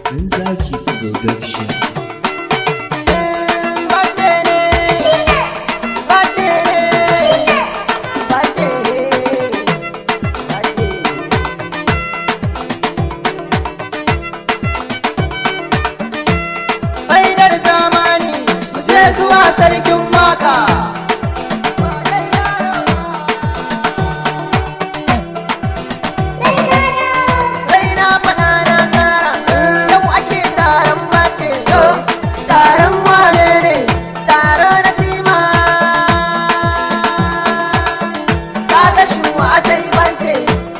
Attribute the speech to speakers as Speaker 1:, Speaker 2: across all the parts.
Speaker 1: Dan Zaki Production.
Speaker 2: Zuwa sarkin waka sai na faɗa na ƙara yau ake taron bate taron wane ne taro na tima kaga shuwa ta yi bante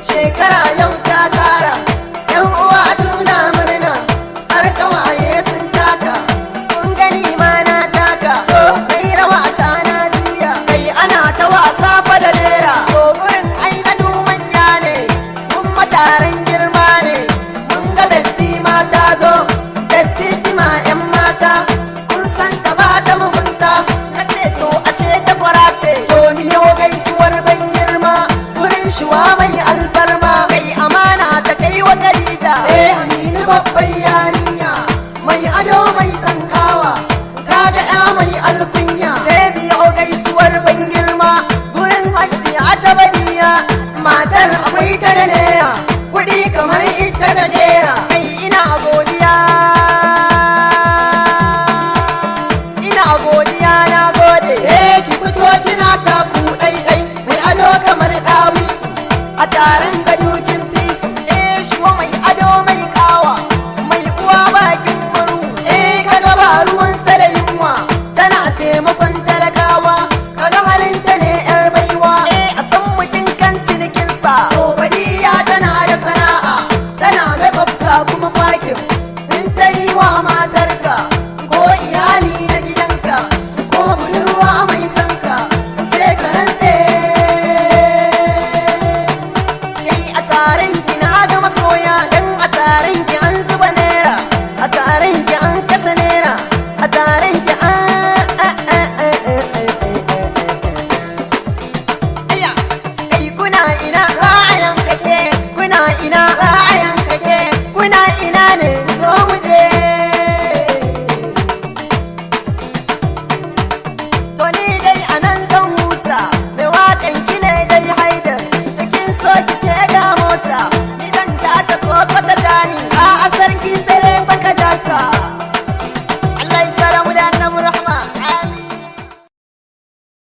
Speaker 2: shekara yau ta ƙara yan uwa tuna murna har kawaye sun taka kun gani ma na mai rawa ta na juya kai ana ta wasa fa da nera to gurin ai na manya ne mun mataran girma ne mun ga besti mata zo besti ma yan mata kun san ta ba ta mugunta na ce to ashe ta kwarace to miyo gaisuwar ban girma gurin shuwa mai alfarma kai amana ta kai wa Khadija Aminu babban yarinya mai ado mai sankawa kaga ya mai alkunya sai biyo gaisuwar ban girma gurin hajji a tabaniya matar akwai ta da nera kuɗi kamar ita da jera kai ina godiya na gode ki fito kina taku ɗaiɗai mai ado kamar ɗawisu a taron gadukin fisu shuwa mai ado mai kawa mai uwa bakin muru kaga ba ruwan sa da yunwa tana taimakon talakawa kaga halinta ne yar baiwa a san mutum kan cinikinsa to badiya tana da sana'a tana makwabta kuma fakin in ta yi wa matarka ko iyali na gidanka ko budurwa mai sanka sai ka rantse kai a taron ki na ga masoya dan a taron ki an zuba naira a taron ki an kashe naira a taron ki kuna ina ra'ayan kake kuna ina ra'ayan kake kuna ina ne zo mu